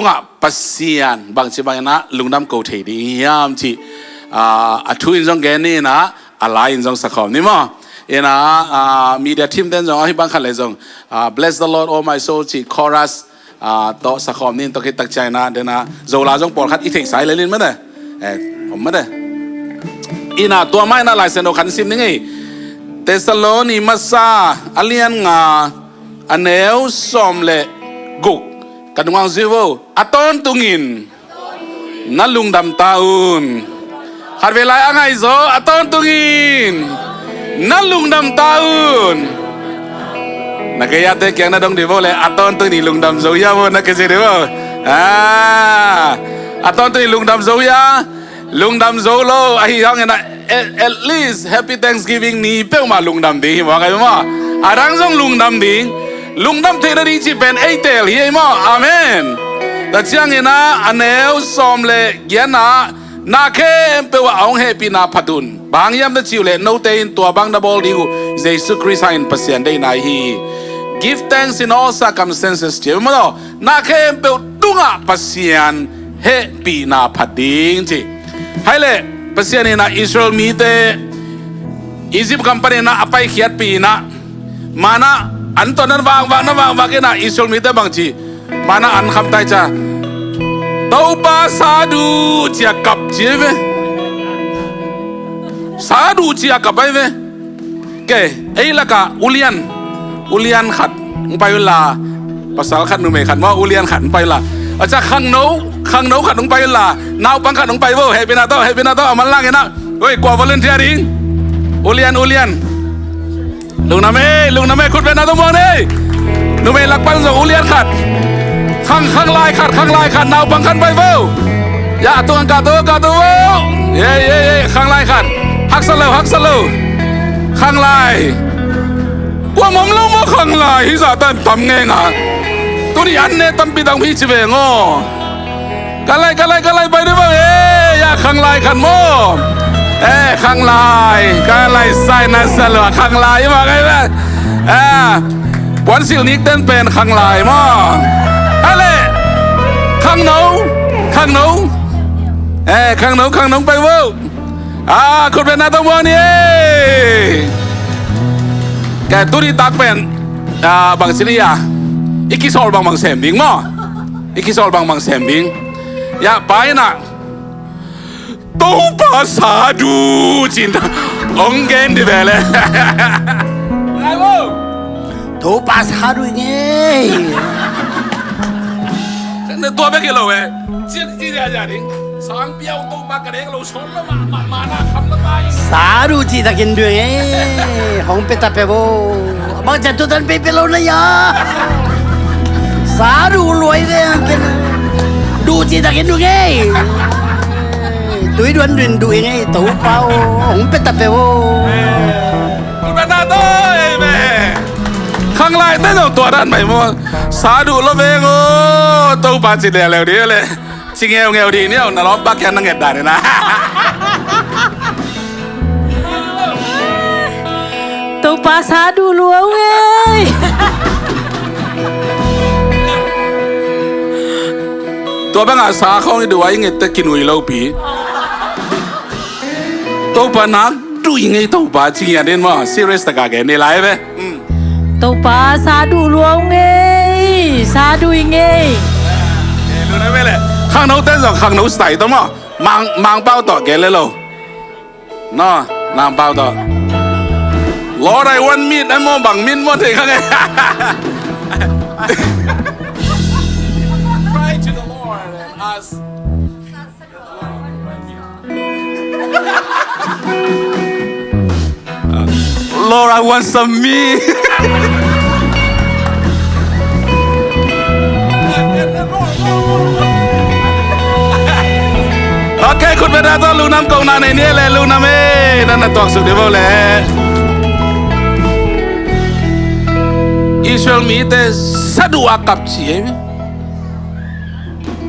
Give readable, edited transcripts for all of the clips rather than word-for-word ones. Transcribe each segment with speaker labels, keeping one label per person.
Speaker 1: ตุงะปัสยานบางทีบางนะลุงดำโกเทดียามที่ทุนจงแกนี่นะอะไรจงสักคำนี่มั้งเอ็นะมีเดียทีมเต้นจงให้บางคนเลยจงbless the Lord all my soul ที่คอรัสโตสักคำนี่ต้องคิดตักใจนะเดี๋ยวนะโจลาจงปอดคัดอีเทคสายเลยลินไม่ได้ผมไม่ได้อีน่ะตัวไม่น่าลายเซนโอขันซิมนี่ไงเตสโลนีมาซาอเลียนงาอันเนวสอมเลกุกกันวังซิโวอัตอนตุงินนั่นลุงดำตาอุนหาเวลาอะไรโซอัตอนตุงินนั่นลุงดำตาอุนนักยาเตะแกงนั่นดงดีโวเลยอัตอนตุนี่ลุงดำโซยาโวนักเจดีโวอัตอนตุนี่ลุงดำโซยาลุงดำโซโลไอ้ยังไงนะ at least happy Thanksgiving นี่เป้ามาลุงดำดีว่าไงมั้งอารังซงลุงดำดีลุงดำเทระดีจีเป็นไอเตลเฮียมั้งอาเมนแต่เชื่อไงนะอันเอวสอมเลเกียนะนาเคมเปว่าองเฮปีนาพัดุนบางยามได้ชิวเลโนเตนตัวบางดับบอลดิวเยซูคริสต์ให้ปัสยันได้นายฮี give thanks in all circumstances เจ้ามั้งนาเคมเปตุงะปัสยันเฮปีนาพัดิงจีให้เลยปัสยันนี่นะอิสราเอลมีเตอียิปต์กัมปนีนะอภัยเขียดปีนะมานะอันตอนนั้นวางกันนะอิสราเอลมีเตบางทีมานะอันคำไต่จ้าเต้าป้าสาดูเจียกับเจี๋ยสาดูเจียกับไปเว้แกไอ้ละกะอุเลียนขัดไปเวลาภาษาขัดนุ่มขัดว่าอุเลียนขัดไปละอาจจะขังโนขัดลงไปละนาวปังขัดลงไปว่าเฮปินาโตเอามันล่างไงนะเฮ้ยกว่า volunteering อุเลียนลุงน้ำเมคุณเป็นนาตมองนี่นุ่มหลักปังส่งอุเลียนขัดข้างลายขัดนาวปังขัดไปเว้ยาตัวกาตัวเย่ข้างลายขัดฮักสโลข้างลายกว่ามองลงมาข้างลายฮิซาตันทำไงงะตัวนี้อันเนี่ยตั้มปีตังพี่ชิเวงกันไล่ไปด้วยบ้างยาข้างลายขัดโมข้างลายกันไล่ใส่นั่นสลัวข้างลายมาไงบ้างวันสิลนิกเต้นเป็นข้างลายมั้งอะไรข้างโน้ข้างโน้ไปเว้ยคุณเป็นนาตมอนี่แกตัวนี้ตักเป็นบางสิริยาอีกคิดสอลบางเสมบิงมั้งอีกคิดสอลบางเสมบิงอย่าไปนะตู้ภาษาดูจินองเกนดีเลยไงวะ
Speaker 2: ตู้ภาษาดูไง
Speaker 1: ตัวไม่กี่โลเว้ยจีเดียดิสางเปียวตู้ปากกระเด็กเราชนแล้วมาหน้าคำแล้วไป
Speaker 2: สาดูจีตะกินด้วยไงห้องเป็ดตาเปโบบางจัดตัวนั้นไปเป็นเรานะยาสาดูรวยเลยกันดูจีตะกินด้วยไงตุยดวนดูไงตู้เป้าห้องเป็ดตาเปโบ
Speaker 1: คุณเป็นนาโต้แม่ข้างไล่เต้นตัวด้านใหม่มั้งสาดูละเวงตู้ปาจิเดียแล้วดีเลยชิงเงวดีเนี่ยน่าร้องปักแค่นั่งเงียบได้เลยนะ
Speaker 3: ตัวภาษาดูล้วงไง
Speaker 1: ตัวบางอาสาเขาเนี่ยดูว่ายังไงแต่กินวิโลปีตัวปานักดูยังไงตัวปาชิงเงียบมั้ง serious ตะกาแกนี่ไลฟ์ไหม
Speaker 3: ตัวภาษาดูล้วงไงสาดูยังไง
Speaker 1: รู้ไหมเลยข้างโน้ตเต้นสองข้างโน้ตใส่ตัวมั้งมังเป้าต่อแกเลยเหรอน้อนางเป้าต่อรอได้วันมีดไอ้โมบังมินหมดเลยข้างไง Pray to the Lord and ask Lord I want some meatโอเคคุณเป็นตัวลูกน้ำกองนาในนี้เลยลูกน้ำนั่นน่ะตัวสุดเดียวเลยอิสราเอลมีแต่สะดวกกับชีวิต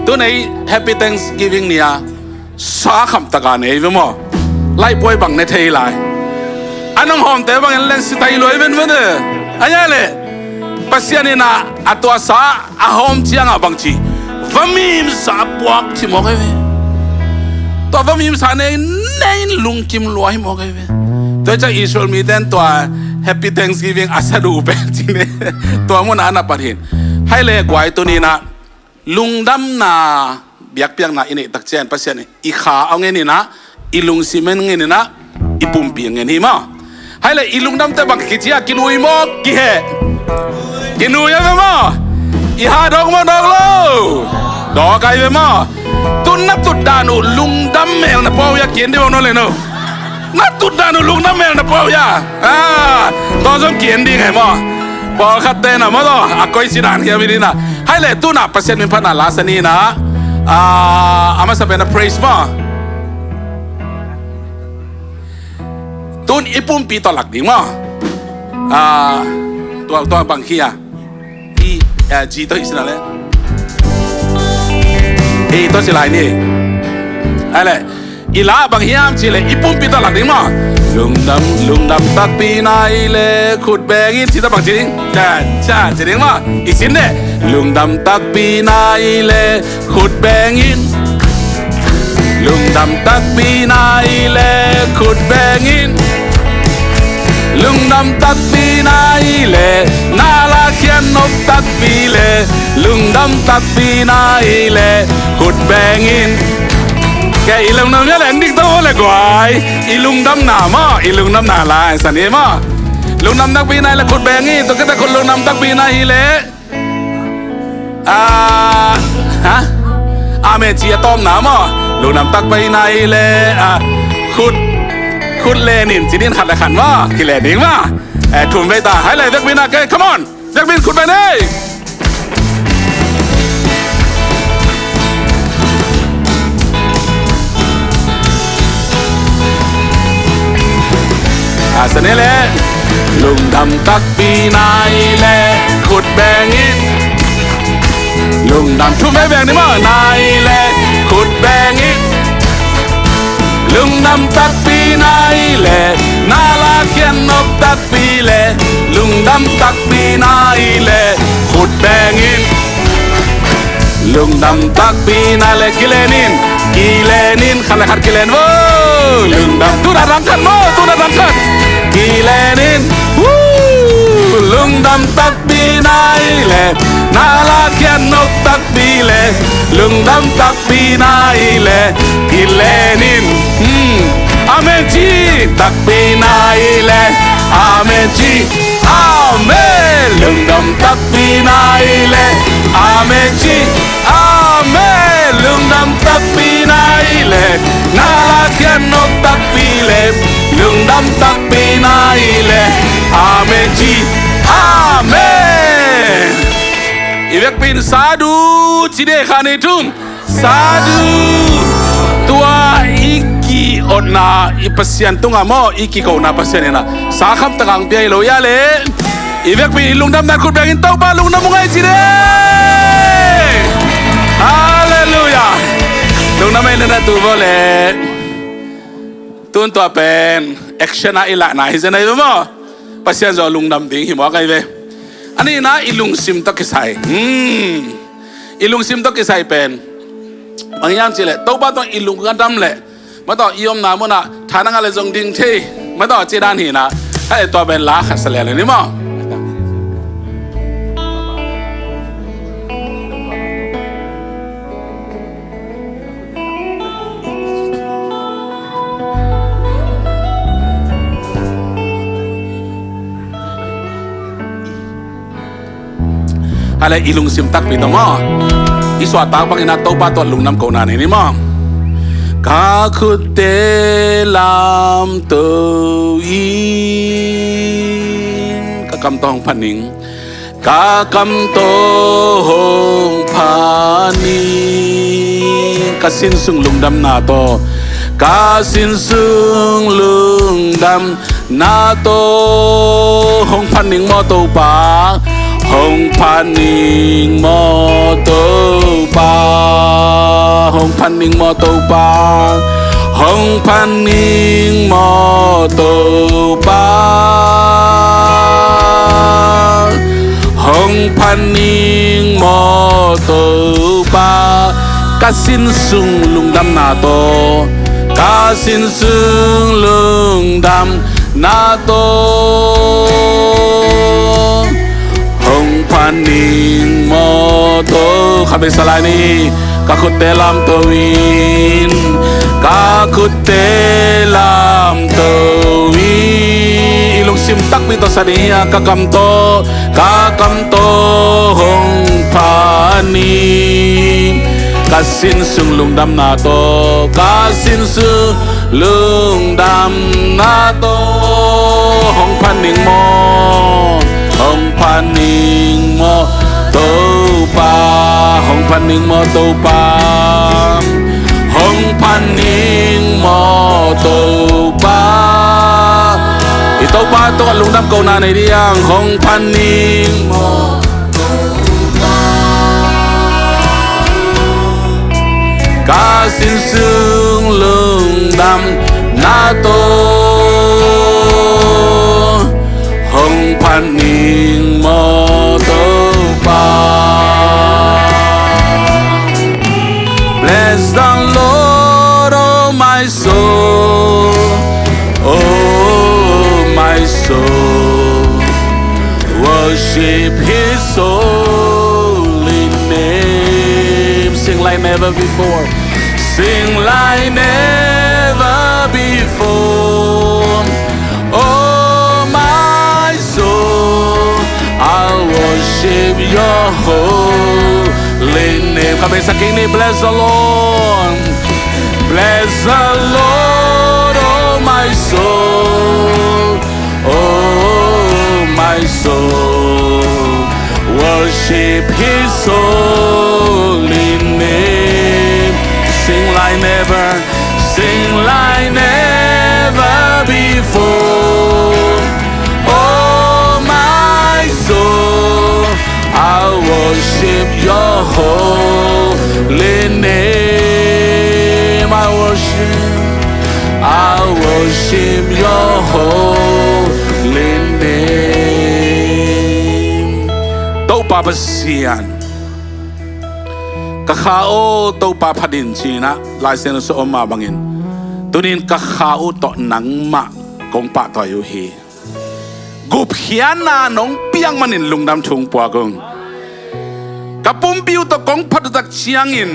Speaker 1: ตัวไหน Happy Thanksgiving เนี่ยสาคำตะการเนี่ยมั้งไล่ป่วยบังในเทยไลอันน้องหอมแต่บางอย่างเล่นสไตล์รวยเป็นมั้งอันนี้เลยปัสยานี่นะอัตัวสาอาหอมเจียงอ่ะบางที ว่ามีมสาบวกที่มองไอ้เว้ยตัวว่ามีมสาในลุงกิมลัวให้มองไอ้เว้ยตัวจากอิสราเอลมีเด่นตัว Happy Thanksgiving อาซาดูเป็นจริงเนี่ยตัวมันอันนั้นประเด็นให้เลยกว่าตัวนี้นะลุงดำนาเบียกเปียงนาอินตักเจนประเสริฐนี่อีขาเอาเงินนี่นะอีลุงซีเมนเงินนี่นะอีปุ่มเปียงเงินนี่มั้งให้เลยอีลุงดำแต่บักกิจยากินอุยมอกกี่เหกินอุยยังมั้งอีหาดอกมาดอกโลดอกไก่เมั้งตุนนับตุดดานุลุงดำแมวนะพ่อยากินได้บ้างโน่เลยเนาะนับตุดดานุลุงดำแมวนะพ่อยาตอนส่งกินดีไงมั้งพอขัดเต้นนะมั้งตัวอ่ะก้อยสิดานเฮียวิรินะให้เลยตุนับเปอร์เซ็นต์เป็นพันล้านสนีนะอามาสเปนนะ praise มั้งตุนอีปุ่มปีต่อหลักดีมั้งตัวบางขี้อ่ะอีจีตัวอิสระเลยตัวสิลายนี่อะไรอีลาบางขี้อ่ะจีเลยอีปุ่มปีต่อหลักดีมั้งลุงดำตักปีนายเลยขุดแบงอินที่ตะบังจริงจ้าจริงมั้งอีสินเนี่ยลุงดำตักปีนายเลยขุดแบงอินลุงดำตักปีนายเลยขุดแบงอินลุงดำตักปีนายเลยนาลาเขียนนกตักปีเลยลุงดำตักปีนายเลยขุดแบงอินแกอีลุงดำเนี่ยแหละดิ้งโตเลยกว่าอีลุงดำหนามาอีลุงดำหนาลายสันนิมาลุงดำตักปีนายเลยขุดแบงอินตัวก็แต่คนลุงดำตักปีนายเลยเมจีต้อมหนามาลุงดำตักปีนายเลยขุดเลนินจีนินขัดเลยขันว่ากิเลนิงว่าถุนไปตาให้เลยเด็กบินอะเกย์ come on เด็กบินขุดไปเลยสนิเลยลุงดำตักปีนายเลยขุดแบงอินลุงดำทุ่มแบงนี่มั้งนายเลยขุดแบงอินลุงดำตักปีนายเลยนาลาเขียนนกตักปีเลยลุงดำตักปีนายเลยขุดแบงอินลุงดำตักปีนายเลยกิเลนินขันเลยขัดกิเลนโว้ลุงดำตุดารังขันโว้ตุดารังขันกิเลนินลุงดำตักปีนายเลยนาลาเขียนนกตักปีเลยลุงดำตักปีนายเลยกิเลนินอาเมนจีตักปีนายเลยอาเมนจีอาเมนลุงดำตักปีนายเลยอาเมนจีอาเมนลุงดำตักปีนายเลยนาลาเขียนนกตักปีเลยลุงดำตักปีนายเลยอาเมนจีอาเมนอีเวกปินสาธุจีเดคานิทุมสาธุตัวอีกีอดนาอีปัสยันตุงอะโมอีกีกอนาปัสยันนะสาคำตะกังเปียโลยาเลอีเวกปินลุงดำนักขุดแบงอินเต้าบ้าลุงดำมุงไอจีเดฮาเลลูยาลุงดำไม่เล่นตัวบอลเลยตุนตัวเป็นแอคชั่นอะไรนะฮิเซนไอโมปัสยันจะลุงดำดิ้งหิมะกันเลยอันนี้นะอีลุงซิมตะกิไซอีลุงซิมตะกิไซเป็นบางอย่างจีเลยตัวบ้านต้องอีลุงกันดำเลยมาต่ออียมนามุนะฐานังอะไรจงดิ้งที่มาต่อจีดานหินะให้ตัวเป็นลาขัดเสลียเลยนี่มั้งอะไรอีลุงซิมตักปีตมั้งอีสวาตักบางอย่างตัวบ้านตัวลุงน้ำโกนานี่มั้งกาคุเตลามตัวอินกากำตองพันนิงกากำตองพันนิงกาสินสุงลุงดำนาโตกาสินสุงลุงดำนาโตหงพันนิงมอโตปาหงพันนิงมอโตปาหงพันนิงมอโตปาหงพันนิงมอโตปาหงพันนิงมอโตปา กะสินสุงลุงดำนาโตกะสินสุงลุงดำนาโตหงพันนิงโมโตข้าเป็นสลายนี้กะคุเตลามโตวินกะคุเตลามโตวินลุงซิมตักมีตัวสนียกะกำโตหงพันนิงกะสินสุงลุงดำนาโตกะสินสุงลุงดำนาโตหงพันนิงโมหงพันนิงโมโตปาหงพันนิงโมโตปาหงพันนิงโมโตปาอีโตปาตัวลุงดำเกานาในเดียงหงพันนิงโมกาสินซึงลุงดำนาโตหงพันนิงโมโตปา Bless the Lord, oh my soul, oh my soul, worship His holy name. Sing like never before. Sing like never before. Oh my soul, I'll worship your holy name. Come on, sakini, bless the Lord. Bless the Lord, oh my soul. Oh my soul, worship His holy name. Sing like never before. Oh my soul, I'll worship your holy name. I'll worship your holy name. Tau pa pasian kakao tau pa padin china lai sen so ma bangin tunin kakao to nang ma kong pa to yu hi gup hiana nong piang manin lungdam chung pwa kong kapum piu to kong phadu tak chiangin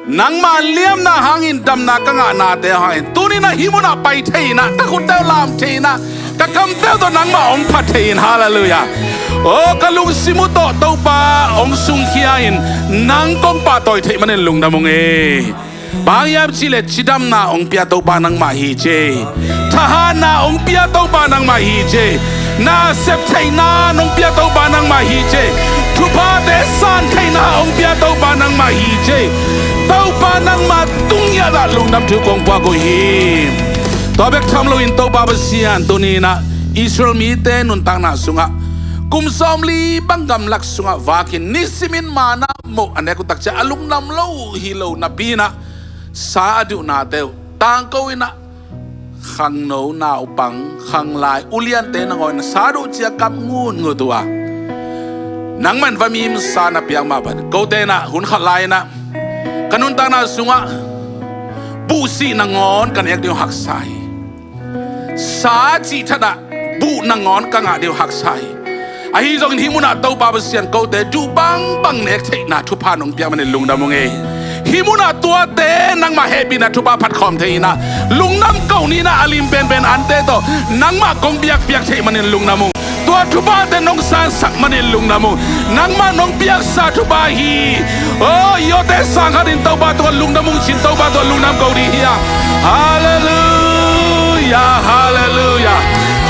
Speaker 1: nang ma liam na hangin dam na kanga na te hain tunin na himuna pai theina takut te lam theina kakam te to nang ma ong phat thein hallelujah. Oh kalung simuto tau pa ong sung hiain nang kong pa toy thei manen lung damong e bang yam chile chidam na ong pia tau pa nang ma hi che thahana ong pia tau pa nang ma hi che na sep thei na nong pia tau pa nang ma hi che thupa de san thei na ong pia tau pa nang ma hi che tau pa nang ma tung ya da lung dam thu kong pa ko hi to bek tham lo in tau pa ba sian tu ni na Israel mi te nun tang na sunga kum som li bangam lak sunga vakin nisimin mana mo ane ko takcha alung nam lo hilo na pina sa adu na teu tang ko ina khang no na upang khang lai ulian te na ngon sa du chia kam ngun ngutua nang man va mi sa na piang ma ban ko te na hun khat lai na kanun tang na sunga bu si na ngon kan ek dio hak sai sa chi thada bu na ngon ka nga dio hak sai ahi zong himuna tau pa basian ko te du bang bang nek thei na thu pa nong pia man lung dam nge himuna tua te nang ma happy na thu pa phat khom thei na lung nam kau ni na alim ben ben an te to nang ma kong biak biak thei man lung nam tua thu pa te nong san sak man lung nam nang ma nong biak sa thu pa hi oh yo te sang hadin tau pa to lung nam chin tau pa to lung nam kau ri hi hallelujah hallelujah.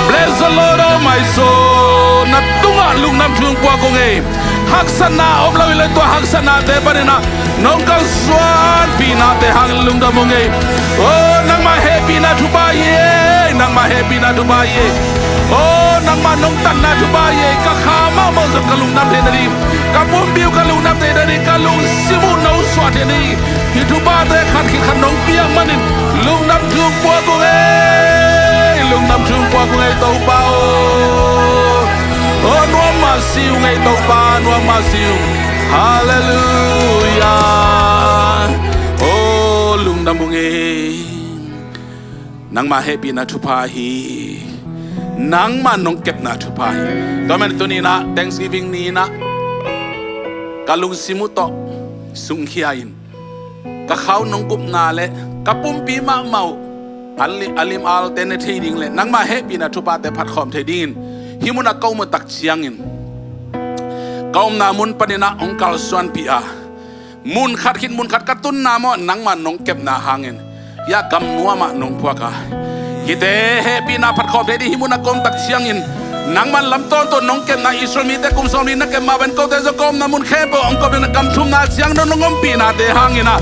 Speaker 1: Bless the Lord, oh my soul. Na tunga lung nam chung kwa ko nge. Haksana om lawi le to haksana te panena. Nong kang swan pina te hang lung dam nge. Oh nang ma happy na tu ba ye. Nang ma happy na tu ba ye. Oh nang ma nong tan na tu ba ye. Ka khama mo sa kalung nam te dari. Ka pum biu kalung nam te dari. Kalung simu no swat te ni. Ki tu ba te khat ki khan nong piang manin. Lung nam chung kwa ko nge. Lung nam chung qua của ngày tàu ba oh nuông mà siêu ngày tàu ba nuông mà siêu hallelujah เอนังมาเฮปีนาทุพาฮีนังมานงเก็บนาทุพาฮีก็มันตัวนี้นะ Thanksgiving นี้นะกาลุงซิมุโตสุงขียินกะเขานงกุบนาเลกะปุ่มปีมาเมาอัลิมอัลเตนเทดิ้งเลนังมาเฮปีนาทุพาแต่พัดคอมเทดิ้งฮิมุนักเก้ามาตักเชียงอินเก้านามุนปนินะองค์กาลสวนปีอามุนขัดขินมุนขัดกระตุนนามอนังมานงเก็บนาหางอินยากำนัวมานงพวกาฮิเตเฮปีนาพัดคอมเทดิ้งฮิมุนักกอมตักเชียงอินนังมันลำต้นต้นนงเก็บนาอิสรามีแต่กุมสอมีนักเก็บมาเป็นโกเตจกอมนามุนแค่ปองก็เป็นกำทุ่มนาเชียงนนงงปีนาเตหางอินะ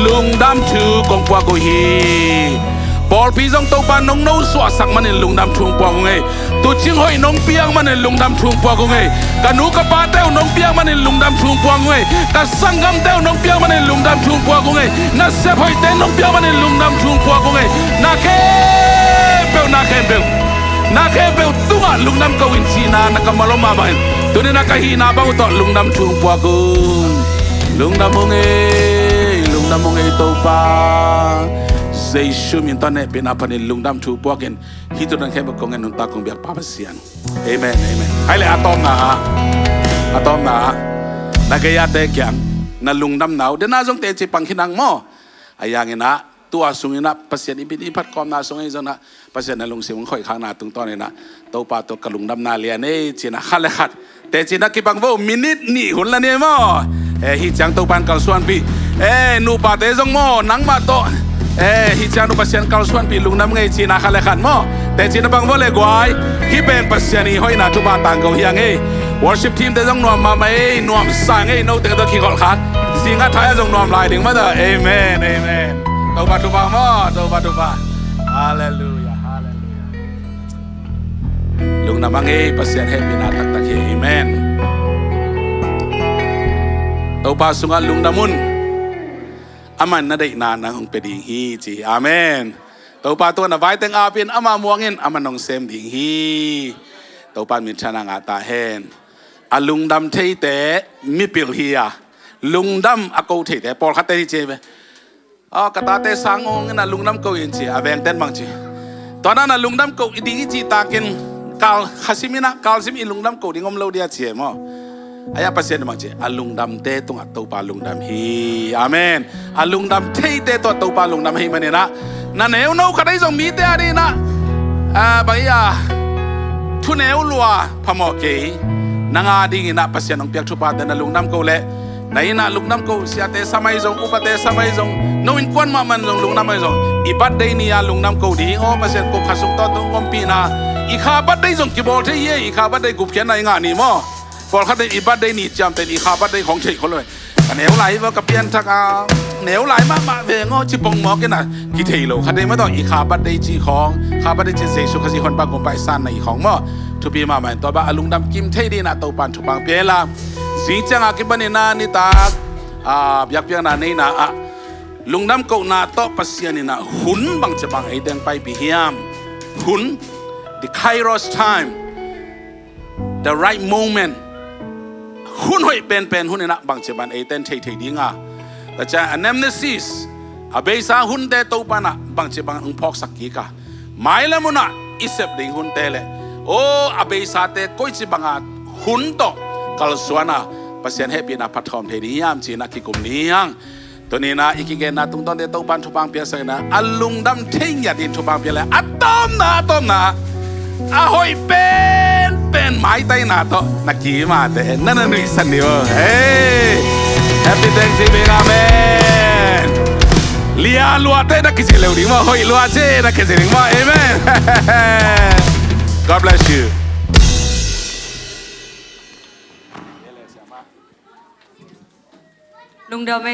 Speaker 1: ลุงดำชูกงพวกกูฮีบอลพีจงตัวปานน้องนู้สวสักมันในลุงดำทุ่งปวกงไงตัวจิงหอยน้องเปียงมันในลุงดำทุ่งปวกงไงกันนูกับปาเต้วน้องเปียงมันในลุงดำทุ่งปวกงไงกันสังกำเต้วน้องเปียงมันในลุงดำทุ่งปวกงไงน่าเสพหอยเต้น้องเปียงมันในลุงดำทุ่งปวกงไงน่าเข้เปวน่าเข้เปวน่าเข้เปวตัวลุงดำกวินชีนานักมาลมาบ้านตัวนี้นักฮีนาบ้าต่อลุงดำทุ่งปวกงลุงดำมงเอลุงดำมงเอตัวปาเซชูมินตอนนี้เป็นอาพันธ์ลุงดำชูพวกกันฮิตุนันแค่บอกเงินนุนตากงเบียร์ป้าเสียงเอเมนเอเมนไอ้เลยอะตอมนะอะตอมนะนักยาเตะยังนั่นลุงดำหนาวเดี๋ยวน่าสงเตจิปังขินังโมไอ้ยังไงนะตัวสุงนะภาษาอิบิพัดคอมน่าสงไอ้จนะภาษาในลุงเสียงค่อยข้างหน้าตรงตอนนี้นะตัวป้าตัวกลุงดำนาเลียนเอ้จีน่ะขัดเลยขัดแต่จีน่ะกี่ปังโวมินิทนี่หุ่นละเนี่ยโมฮิจังตัวปันกัลส่วนปีนูป้าเตจงโมนังมาโตฮิจานุปัสยันกาลส่วนปีลุงน้ำไงจีน่าขัดเลยขัดโมแต่จีน่ะบังวอลเลยกวยฮิเป็นปัสยันนี่ห้อยนาทุบาตังเกาเฮียงworship team แต่จงนวมมาไหมนวมสั่งโน้ตแต่ตัวขี้ขอดขัดสิ่งที่ท้ายจงนวมลายถึงมาเถอะเอเมนเอเมนตัวบาทุบาโมตัวบาทุบาฮาเลลูยาฮาเลลูยาลุงน้ำไงปัสยันเฮปีนาตักตักเฮเอเมนตัวบาสุงลุงดามุนอามันน่าได้นานนะของเป็นดิ่งฮีจีอาเมนตัวปาตัวน่ะไว้แต่งอาเป็นอามาม่วงเงินอามันนองเซมดิ่งฮีตัวปามีชนะงาตาเฮนอาลุงดำเทเตมีเปลี่ยนฮีอะลุงดำอากูเทเตปอลคัตเตที่เจไปกระตาเตสังองน่ะลุงดำกูยินจีอาเวนเต้นบางจีตอนนั้นน่ะลุงดำกูดิ่งฮีจีตากินกาลฮัสิมินะกาลซิมิลุงดำกูดิ่งอมโลเดียเจียมั้งayah pasien macam alung dam te tu atau palung dam hi amen alung dam te tu atau palung dam hi mana na neu nau kadai jong mi te ari na baya tu neu lua pamoke nanga ding na pasien ong piak thupa dan alung dam ko le na ina alung dam ko siate samai jong upate samai jong no in kwan ma man jong lung dam jong ibat dei ni alung dam ko di o pasien ko khasuk to tong ngom pi na ikha bat dei jong ki bol the ye ikha bat dei gup khian nai nga ni moพอเขาได้อีบัดได้หนีจำแต่อีขาบัดได้ของเฉยเขาเลยเหนียวไหลว่ากระเปียนทักเหนียวไหลมาเวงจิปงหมอกันนะกี่เทโลเขาได้ไม่ต้องอีขาบัดได้จีของขาบัดได้จีเสสุขสิคนบางคนไปสั้นในของหม้อทุบีมาใหม่ตัวบ้าลุงดำกิมเทดีนะตัวปันทุบังเปียละสีจังอากิบันนานิตาอยากเปียนานี่นะลุงดำกูนาโตปัสยานี่นะหุ่นบางจะบางไอเดนไปปีเฮียมหุ่น the Kairos time the right momentหุ่นหอยเป็นหุ่นนี่นะบางเจ็บันเอเต้นเทดิ้งแต่จะอันนั้นเนี่ยซิสอาเบซ่าหุ่นเตโตปานะบางเจ็บันอุ้งพอกสักกี่กะไม่ละมุนะอิเซบดิ้งหุ่นเตเลยโอ้อาเบซ่าเตก้อยจิบังหุ่นโตกัลสวนะภาษาเฮปีนะพัดทอมเทดิ้งยามจีนักกิกุมนี้ยังตัวนี้นะอีกแกนะตรงตอนเตโตปันทุบังเปียใส่นะอัลลุงดำทิ้งอย่าดินทุบังเปียเลยอะตอมนะหอยเป็นไม้ใต้หน้าโต๊ะนักกีมาแต่นั่นน่ะนี่สันนิวเฮ้ย Happy Thanksgiving Amen เลียลัวเต้นักกิจเลวดิ้งมาหอยลัวเจ้นักกิจดิ้งมา Amen God bless you
Speaker 4: ลุงเดิมไม่